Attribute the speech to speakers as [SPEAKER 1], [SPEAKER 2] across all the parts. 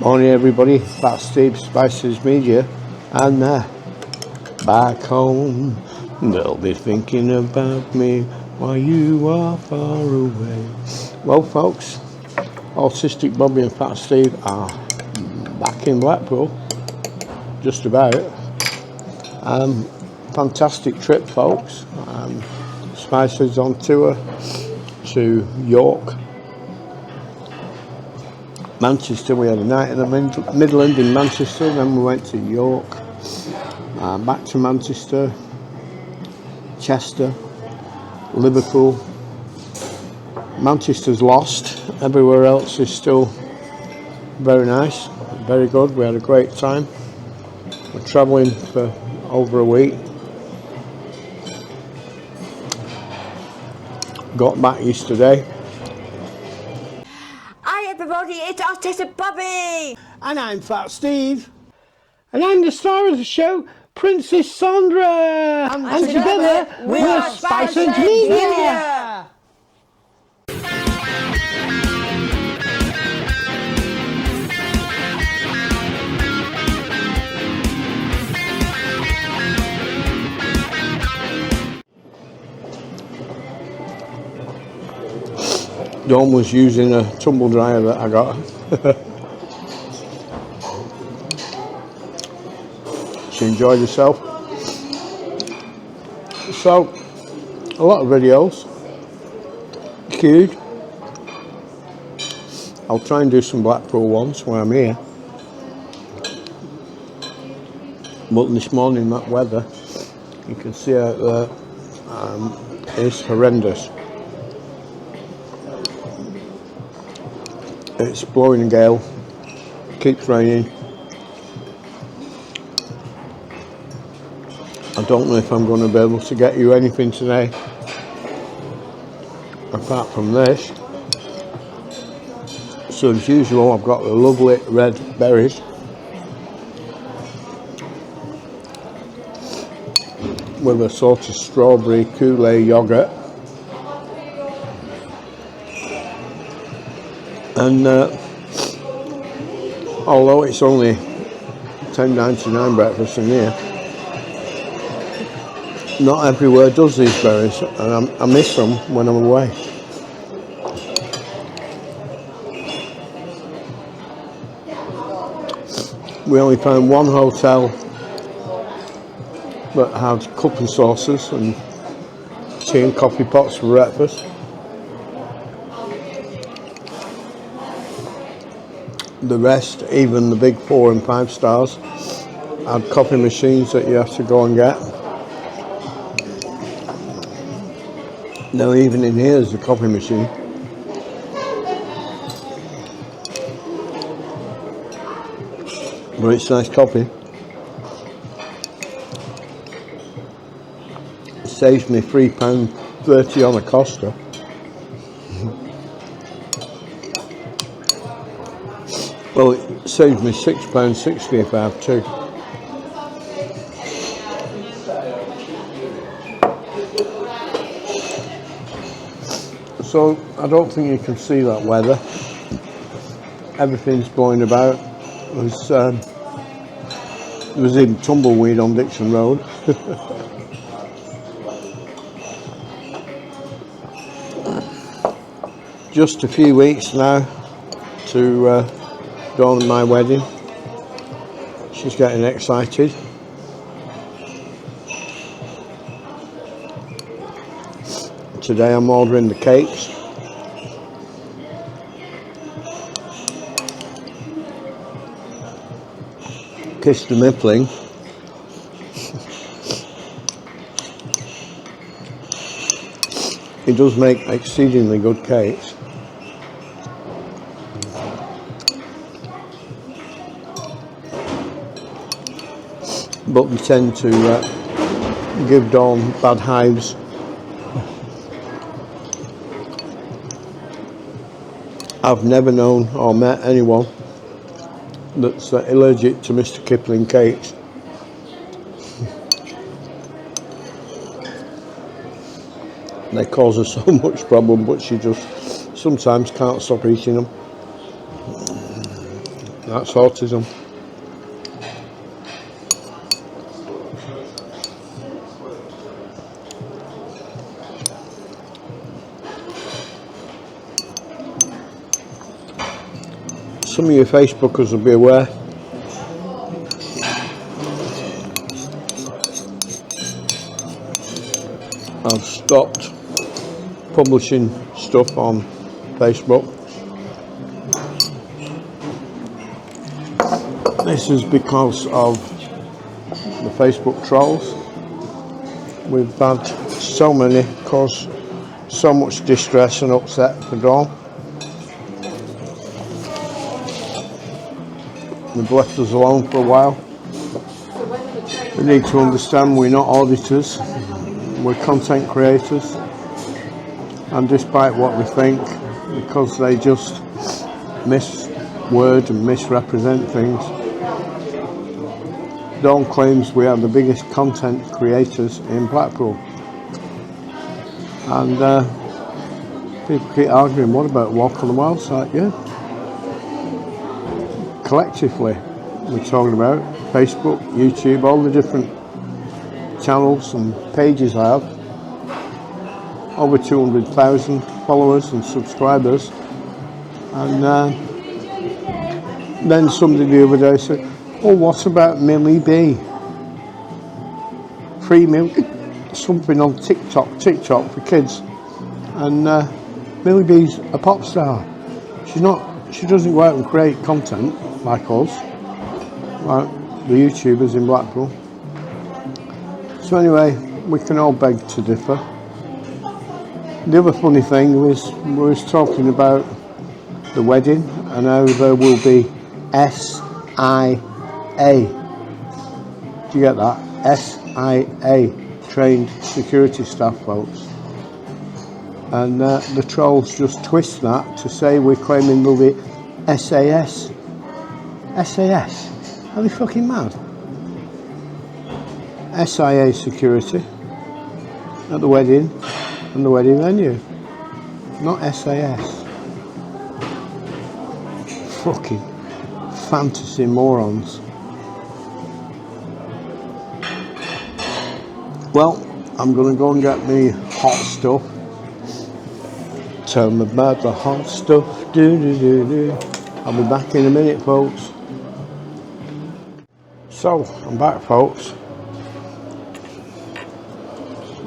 [SPEAKER 1] Morning everybody, that's Steve, Spiceheads-Media, and back home they'll be thinking about me while you are far away. Well folks, Autistic Bobby and Fat Steve are back in Blackpool, just about. Fantastic trip folks. Spiceheads on tour to York, Manchester. We had a night in the Midland in Manchester, then we went to York, back to Manchester, Chester, Liverpool. Manchester's lost, everywhere else is still very nice, very good. We had a great time. We're travelling for over a week. Got back yesterday.
[SPEAKER 2] Hi everybody, it's Autistic Bobby!
[SPEAKER 1] And I'm Fat Steve. And I'm the star of the show, Princess Sandra. And together, we're Spiceheads-Media. Dawn was using a tumble dryer that I got. She enjoyed herself. So, a lot of videos queued. I'll try and do some Blackpool ones while I'm here. But this morning, that weather, you can see out there, is horrendous. It's blowing a gale, keeps raining. I don't know if I'm going to be able to get you anything today apart from this. So as usual, I've got the lovely red berries with a sort of strawberry Kool-Aid yogurt. And although it's only £10.99 breakfast in here, not everywhere does these berries, and I miss them when I'm away. We only found one hotel that had cup and saucers and tea and coffee pots for breakfast. The rest, even the big 4 and 5 stars, had coffee machines that you have to go and get. Now even in here is a coffee machine. But it's nice coffee. It saves me £3.30 on a Costa. Well, it saves me £6.60 if I have two. So I don't think you can see that weather. Everything's blowing about. There was even tumbleweed on Dixon Road. Just a few weeks now to Dawn and my wedding. She's getting excited. Today I'm ordering the cakes. Kiss the Miffling. He does make exceedingly good cakes. But we tend to give Dawn bad hives. I've never known or met anyone that's allergic to Mr. Kipling cakes. They cause her so much problem, but she just sometimes can't stop eating them. That's autism. Some of you Facebookers will be aware I've stopped publishing stuff on Facebook. This is because of the Facebook trolls. We've had so many cause so much distress and upset for Dawn. They've left us alone for a while. We need to understand we're not auditors, we're content creators, and despite what we think, because they just misword and misrepresent things, Dawn claims we are the biggest content creators in Blackpool. And people keep arguing, what about Walk on the Wild site? Yeah. Collectively, we're talking about Facebook, YouTube, all the different channels and pages I have. Over 200,000 followers and subscribers. And then somebody the other day said, oh, what about Millie B? Free Millie, something on TikTok for kids. And Millie B's a pop star. She doesn't go out and create content like us, like the YouTubers in Blackpool. So anyway, we can all beg to differ. The other funny thing was we was talking about the wedding and how there will be SIA. Do you get that? SIA, trained security staff, folks. And the trolls just twist that to say we're claiming there'll be SAS. SAS? Are they fucking mad? SIA security at the wedding and the wedding venue, not SAS. Fucking fantasy morons. Well, I'm gonna go and get me hot stuff. Tell me about the hot stuff. I'll be back in a minute, folks. So, I'm back, folks.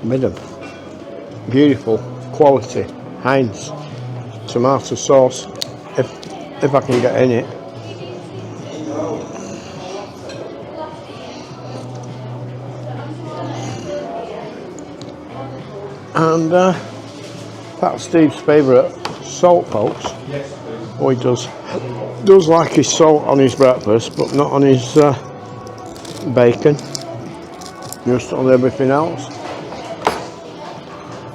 [SPEAKER 1] A bit of beautiful quality Heinz tomato sauce, if I can get in it. And that's Steve's favourite salt, folks. Oh, he does like his salt on his breakfast, but not on his bacon, just on everything else.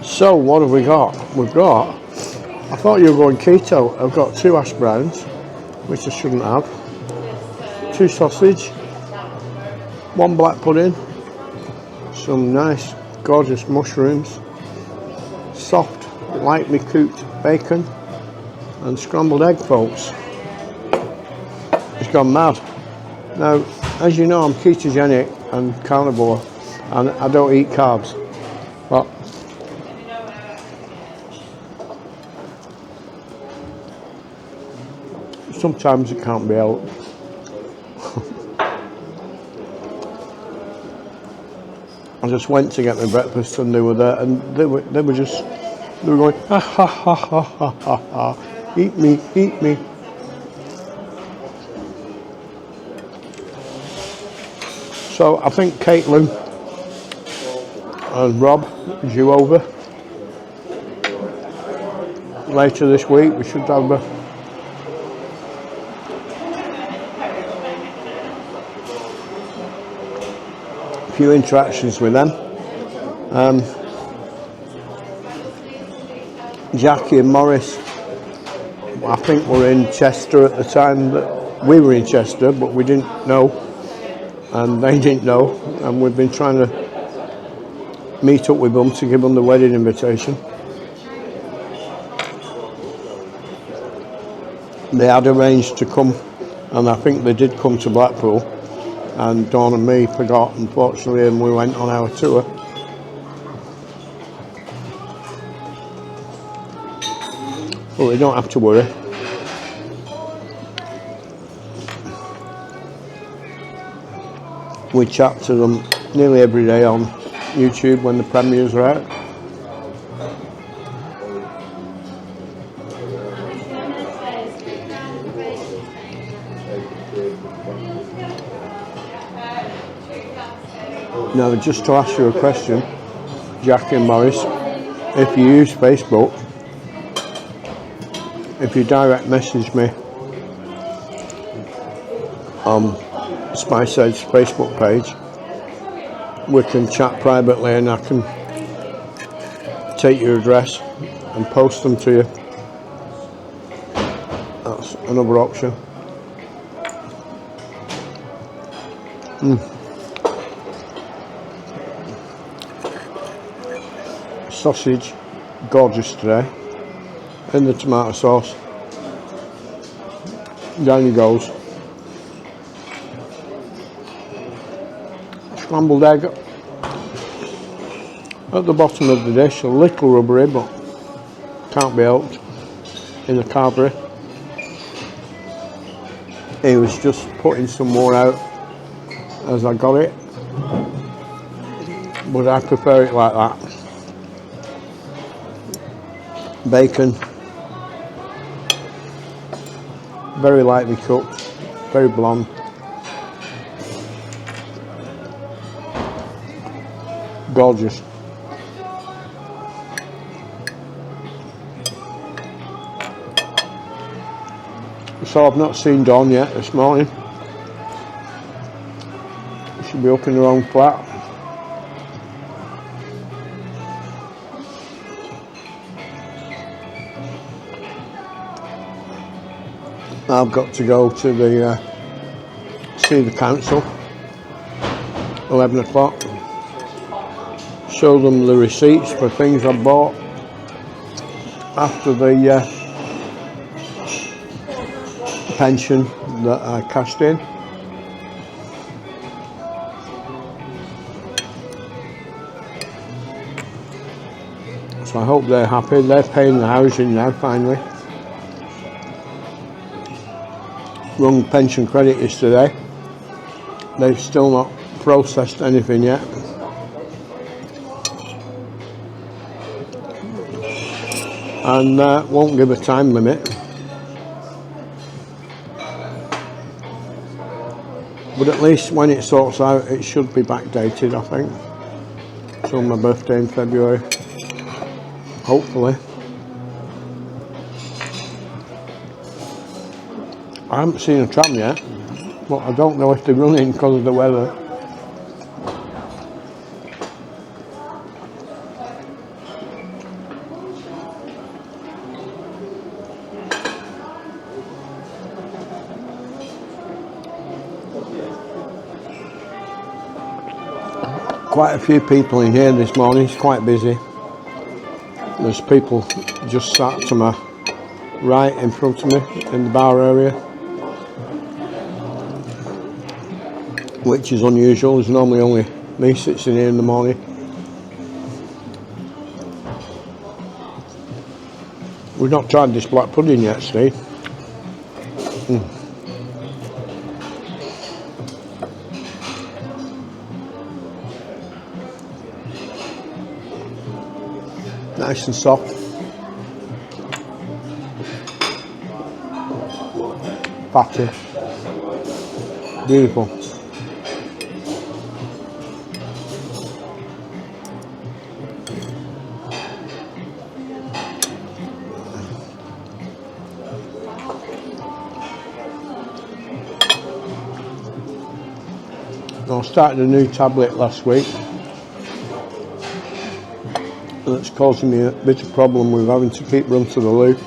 [SPEAKER 1] So what have we got? We've got, I thought you were going keto. I've got 2 hash browns, which I shouldn't have, 2 sausage, 1 black pudding, some nice gorgeous mushrooms, soft lightly cooked bacon, and scrambled egg, folks. It's gone mad. Now, as you know, I'm ketogenic and carnivore, and I don't eat carbs, but sometimes it can't be helped. I just went to get my breakfast and they were there, and they were going, ha ha ha ha ha ha ha, eat me, eat me. So I think Caitlin and Rob is due over later this week. We should have a few interactions with them. Jackie and Morris, I think, were in Chester at the time that we were in Chester, but we didn't know, and they didn't know, and we've been trying to meet up with them to give them the wedding invitation. They had arranged to come and I think they did come to Blackpool, and Dawn and me forgot, unfortunately, and we went on our tour. But we don't have to worry. We chat to them nearly every day on YouTube when the premieres are out. Now, just to ask you a question, Jackie and Morris, if you use Facebook, if you direct message me on Spiceheads Facebook page, we can chat privately and I can take your address and post them to you. That's another option. Sausage, gorgeous today, in the tomato sauce. Down he goes. Scrambled egg at the bottom of the dish, a little rubbery, but can't be helped in the carvery. He was just putting some more out as I got it, but I prefer it like that. Bacon, very lightly cooked, very blonde. Gorgeous. So I've not seen Dawn yet this morning. She'll be up in her own flat. I've got to go to the see the council 11 o'clock, show them the receipts for things I bought after the pension that I cashed in. So I hope they're happy. They're paying the housing now finally. Wrong pension credit yesterday. They've still not processed anything yet. And won't give a time limit. But at least when it sorts out, it should be backdated, I think, till my birthday in February. Hopefully. I haven't seen a tram yet, but I don't know if they're running because of the weather. Quite a few people in here this morning, it's quite busy. There's people just sat to my right in front of me in the bar area, which is unusual. There's normally only me sits in here in the morning. We've not tried this black pudding yet, Steve. Nice and soft. Fatty. Beautiful. I started a new tablet last week that's causing me a bit of problem with having to keep running to the loo.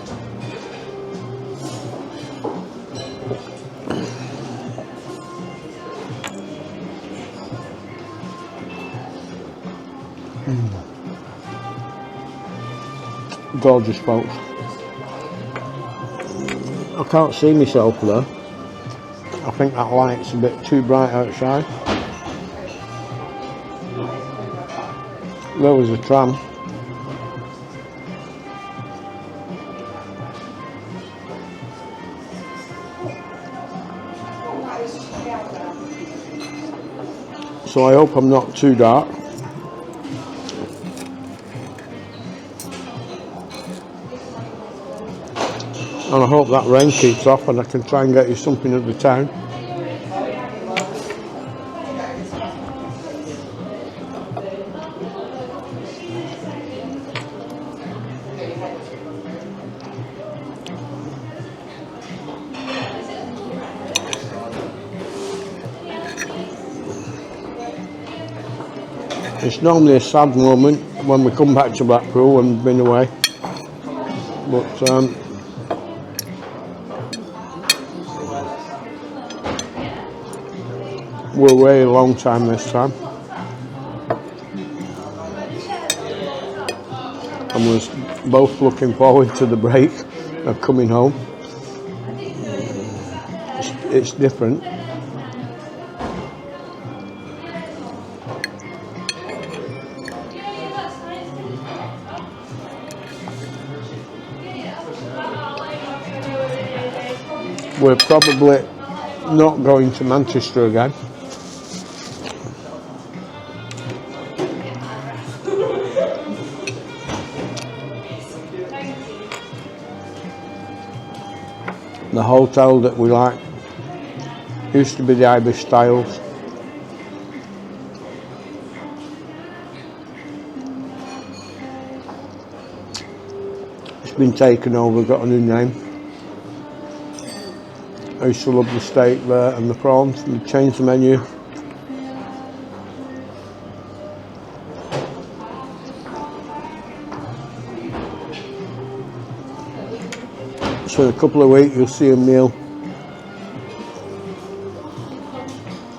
[SPEAKER 1] Gorgeous, folks. I can't see myself there. I think that light's a bit too bright outside. There was a tram. So I hope I'm not too dark. And I hope that rain keeps off and I can try and get you something of the town. It's normally a sad moment when we come back to Blackpool when we've been away, but we're away a long time this time, and we're both looking forward to the break of coming home. It's different. We're probably not going to Manchester again. The hotel that we like used to be the Ibis Styles. It's been taken over, got a new name. I used to love the steak there and the prawns, and they changed the menu. So in a couple of weeks you'll see a meal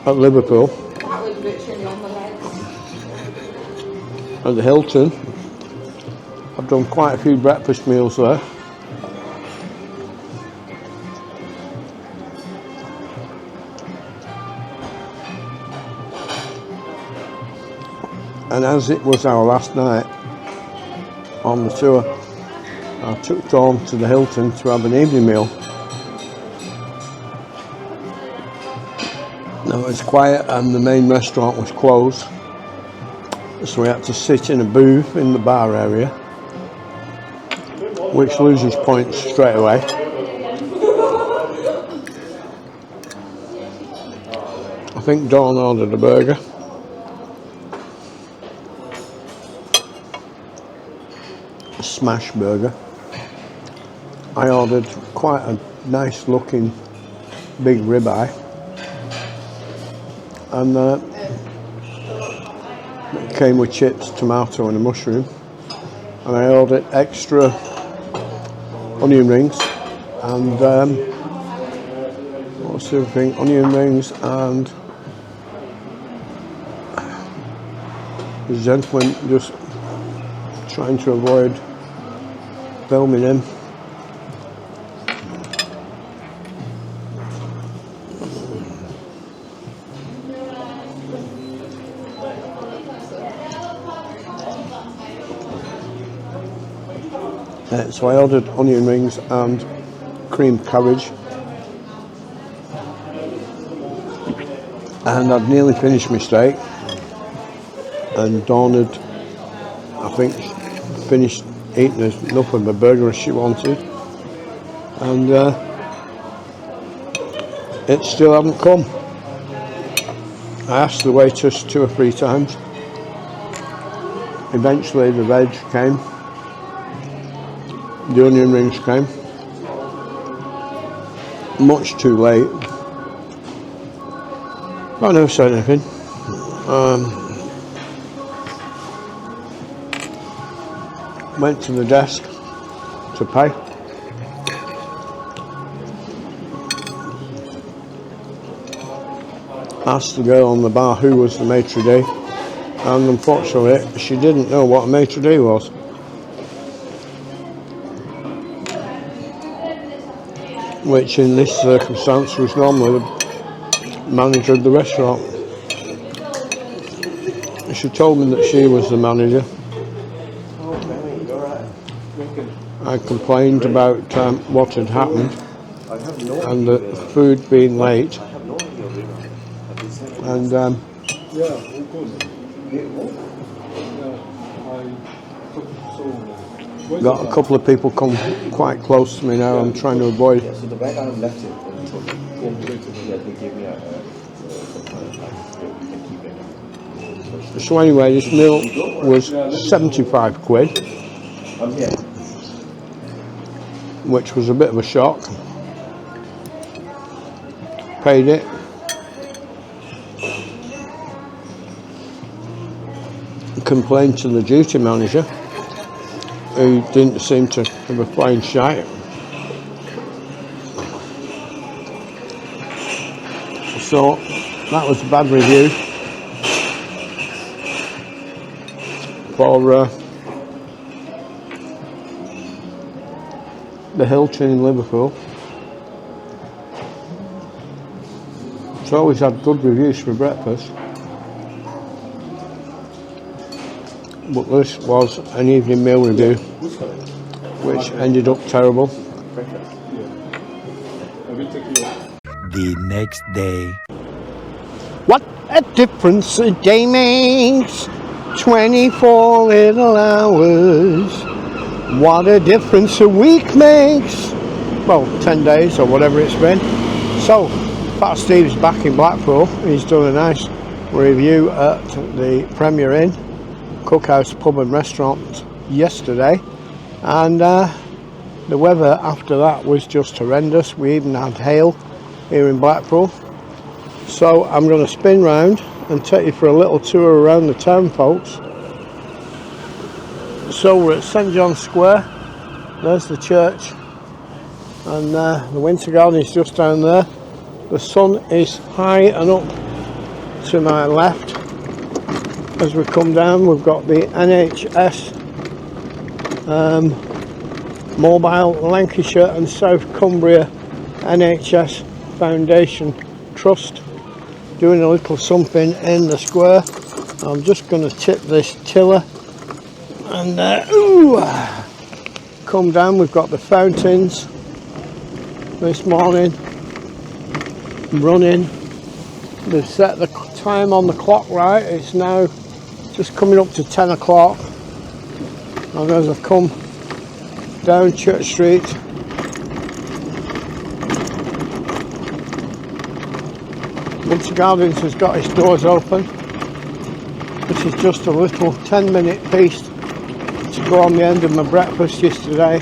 [SPEAKER 1] at Liverpool, at the Hilton. I've done quite a few breakfast meals there. And as it was our last night on the tour, I took Dawn to the Hilton to have an evening meal. Now it was quiet and the main restaurant was closed, so we had to sit in a booth in the bar area, which loses points straight away. I think Dawn ordered a burger. A smash burger. I ordered quite a nice looking big ribeye, and it came with chips, tomato and a mushroom, and I ordered extra onion rings and what's the other thing, onion rings, and the gentleman just trying to avoid filming him. So I ordered onion rings and creamed cabbage, and I'd nearly finished my steak, and Dawn had, I think, finished eating enough of the burger as she wanted, and it still hadn't come. I asked the waitress 2 or 3 times. Eventually the veg came, the onion rings came, much too late. I never said anything. Went to the desk to pay. Asked the girl on the bar who was the maitre d', and unfortunately she didn't know what a maitre d' was. Which in this circumstance was normally manager of the restaurant. She told me that she was the manager. I complained about what had happened and the food being late, and got a couple of people come quite close to me now. I'm trying to avoid it.
[SPEAKER 3] So the right arm left it when you told me. Yeah, they gave me a
[SPEAKER 1] So anyway, this meal was 75 quid, which was a bit of a shock. Paid it. Complained to the duty manager, who didn't seem to have a flying shite. So that was a bad review for the Hilton in Liverpool. It's always had good reviews for breakfast, but this was an evening meal review which ended up terrible.
[SPEAKER 4] The next day.
[SPEAKER 1] What a difference a day makes, 24 little hours. What a difference a week makes, well, 10 days or whatever it's been. So, Pat Steve's back in Blackpool. He's done a nice review at the Premier Inn, Cookhouse Pub and Restaurant yesterday, and the weather after that was just horrendous. We even had hail here in Blackpool. So I'm going to spin round and take you for a little tour around the town, folks. So we're at St John's Square. There's the church, and the Winter Garden is just down there. The sun is high and up to my left. As we come down, we've got the NHS Mobile Lancashire and South Cumbria NHS Foundation Trust doing a little something in the square. I'm just going to tip this tiller and come down. We've got the fountains this morning running. They've set the time on the clock right. It's now just coming up to 10 o'clock, and as I've come down Church Street, Winter Gardens has got its doors open. This is just a little 10-minute piece to go on the end of my breakfast yesterday.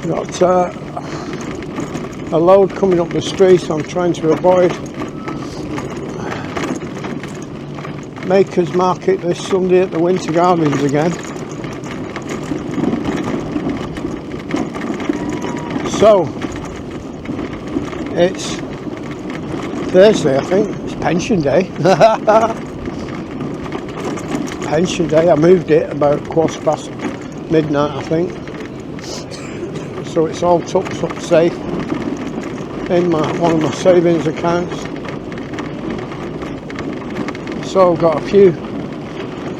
[SPEAKER 1] Got a load coming up the street I'm trying to avoid. Makers Market this Sunday at the Winter Gardens again. So it's Thursday, I think. It's pension day. Pension day. I moved it about midnight, I think. So it's all tucked up safe in one of my savings accounts. So I've got a few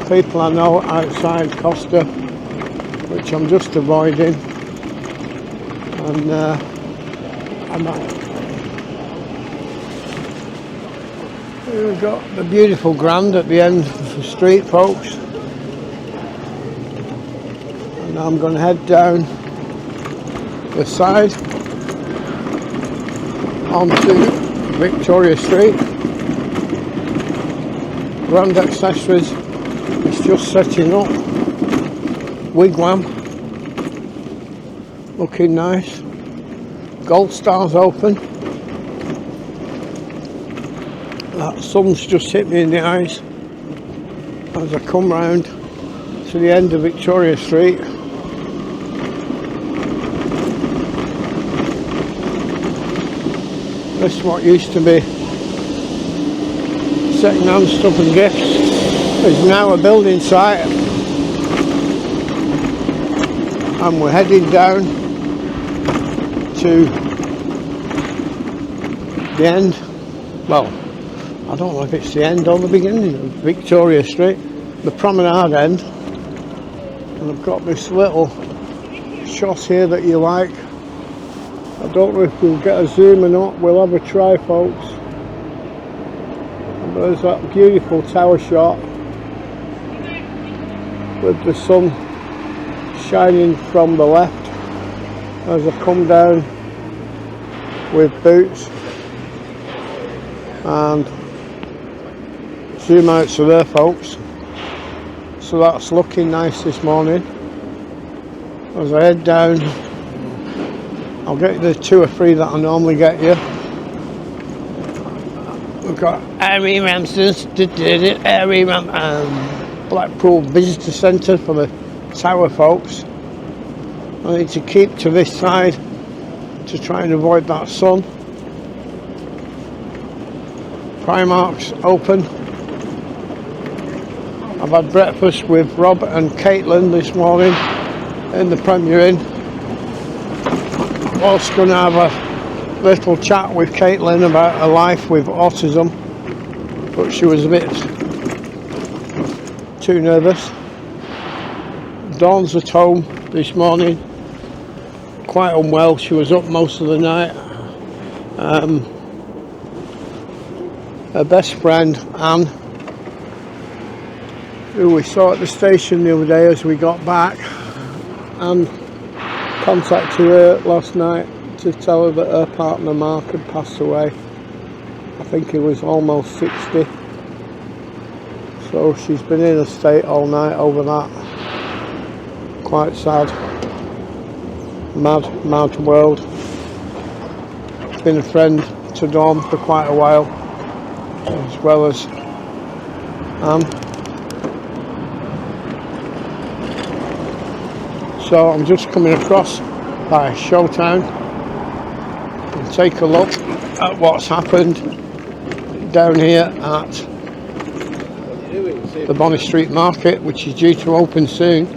[SPEAKER 1] people I know outside Costa, which I'm just avoiding, and we've got the beautiful Grand at the end of the street, folks, and I'm going to head down the side onto Victoria Street. Grand Accessories is just setting up. Wigwam, looking nice. Gold Star's open. That sun's just hit me in the eyes as I come round to the end of Victoria Street. This is what used to be second-hand stuff and gifts. Is now a building site, and we're heading down to the end, well, I don't know if it's the end or the beginning of Victoria Street, the promenade end, and I've got this little shot here that you like. I don't know if we'll get a zoom or not, we'll have a try, folks. And there's that beautiful tower shot with the sun shining from the left as I come down with boots, and zoom out to there, folks. So that's looking nice this morning. As I head down, I'll get the 2 or 3 that I normally get you. We've got Airy Ramsden's, Airy Blackpool Visitor Centre for the tower, folks. I need to keep to this side to try and avoid that sun. Primark's open. I've had breakfast with Rob and Caitlin this morning in the Premier Inn. I was going to have a little chat with Caitlin about her life with autism, but she was a bit too nervous. Dawn's at home this morning, quite unwell. She was up most of the night. Her best friend Anne, who we saw at the station the other day as we got back, and contacted her last night to tell her that her partner Mark had passed away. I think he was almost 60. So she's been in a state all night over that. Quite sad. Mad world. Been a friend to Dawn for quite a while, as well as Anne. So I'm just coming across by Showtown and take a look at what's happened down here at the Bonny Street Market, which is due to open soon.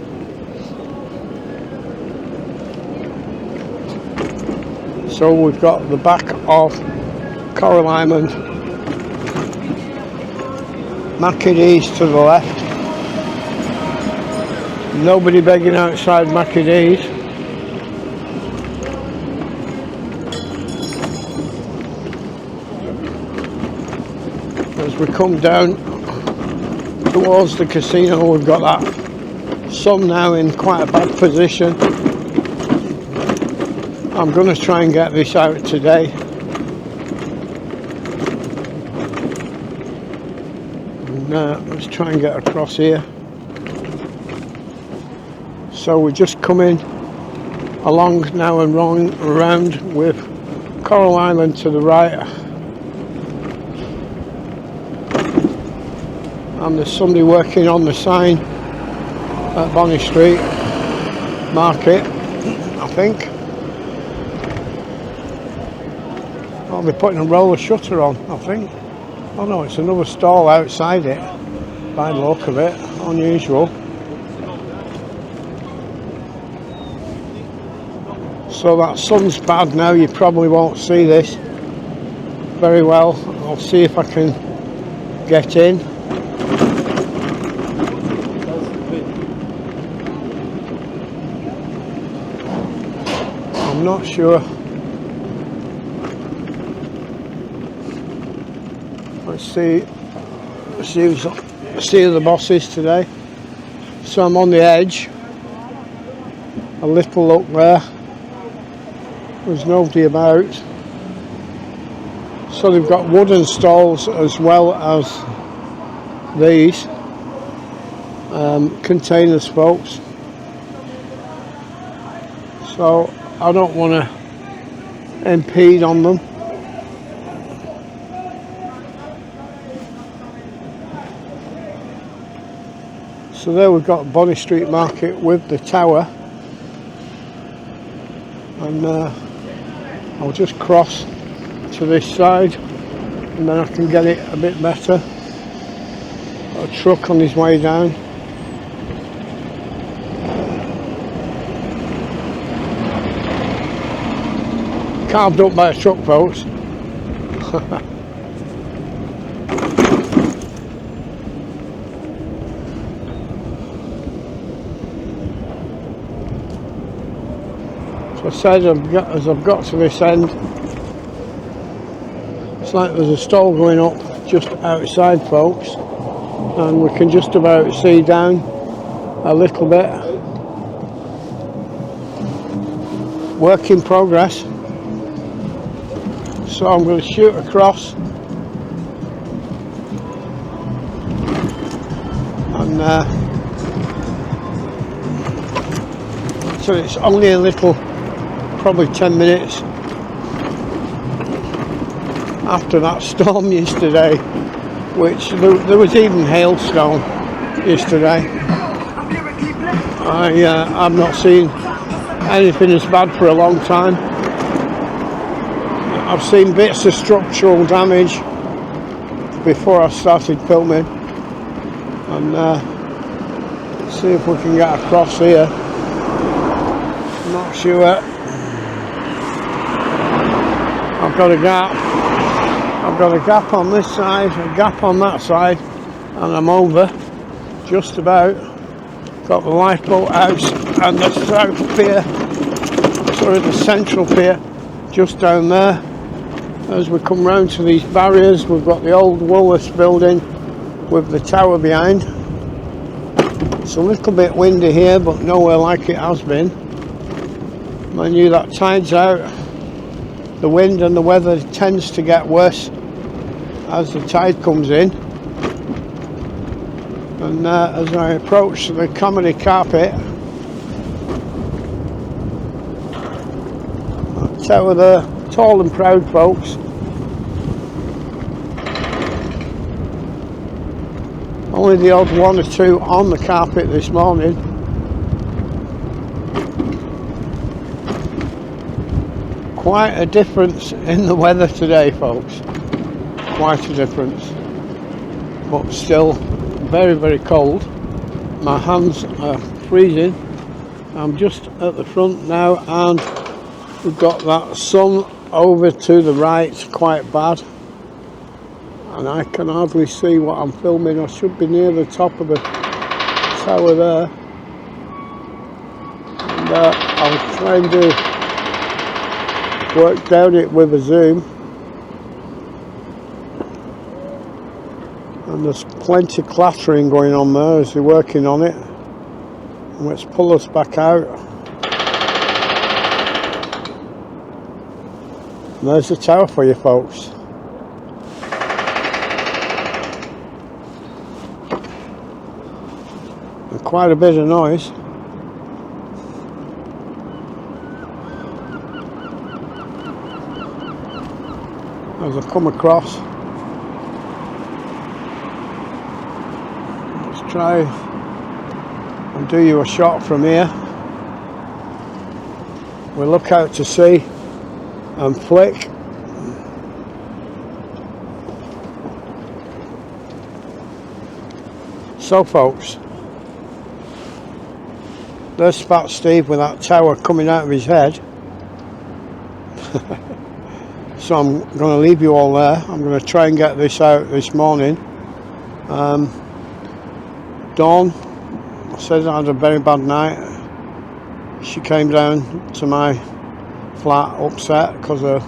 [SPEAKER 1] So we've got the back of Coral Island, Maccadees to the left. Nobody begging outside Maccadees. As we come down towards the casino, we've got that sun now in quite a bad position. I'm going to try and get this out today. Now let's try and get across here. So we're just coming along now and around with Coral Island to the right, and there's somebody working on the sign at Bonny Street Market, I think. Oh, they're putting a roller shutter on, I think. Oh no, it's another stall outside it, by the look of it. Unusual. So that sun's bad now, you probably won't see this very well. I'll see if I can get in. I'm not sure. Let's see the bosses today. So I'm on the edge. A little look there. There's nobody about. So they've got wooden stalls as well as these containers, folks. So I don't want to impede on them. So there we've got Bonny Street Market with the tower, and I'll just cross to this side and then I can get it a bit better. Got a truck on his way down. Carved up by a truck, folks. So I said, as I've got to this end, it's like there's a stall going up just outside, folks, and we can just about see down a little bit. Work in progress. So I'm going to shoot across and so it's only a little, probably 10 minutes after that storm yesterday, which there was even hailstone yesterday. I've not seen anything as bad for a long time. I've seen bits of structural damage before I started filming, and see if we can get across here. I'm not sure. I've got a gap. I've got a gap on this side, a gap on that side, and I'm over just about. Got the lifeboat house and the south pier, sorry, the central pier just down there. As we come round to these barriers, we've got the old Woolworths building with the tower behind. It's a little bit windy here, but nowhere like it has been. Mind you, that tide's out. The wind and the weather tends to get worse as the tide comes in. And as I approach the comedy carpet, that tower there, tall and proud, folks. Only the odd one or two on the carpet this morning. Quite a difference in the weather today, folks. Quite a difference. But still very, very cold. My hands are freezing. I'm just at the front now, and we've got that sun over to the right, quite bad, and I can hardly see what I'm filming. I should be near the top of the tower there, and I'll try and work down it with a zoom. And there's plenty of clattering going on there as they're working on it. And let's pull us back out. And there's the tower for you, folks. And quite a bit of noise. As I come across. Let's try and do you a shot from here. We look out to sea and flick. So folks, there's Fat Steve with that tower coming out of his head. So I'm going to leave you all there. I'm going to try and get this out this morning. Dawn says I had a very bad night. She came down to my flat upset because her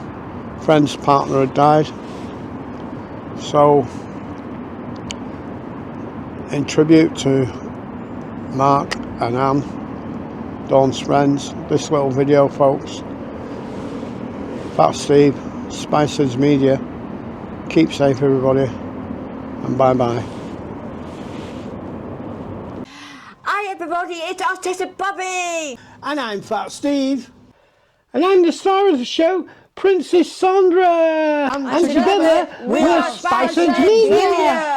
[SPEAKER 1] friend's partner had died. So in tribute to Mark and Anne, Dawn's friends, this little video, folks. Fat Steve, Spiceheads-Media. Keep safe, everybody, and bye bye.
[SPEAKER 2] Hi everybody, it's Artist Bobby!
[SPEAKER 1] And I'm Fat Steve. And I'm the star of the show, Princess Sandra. And together,
[SPEAKER 2] we are Spiceheads-Media.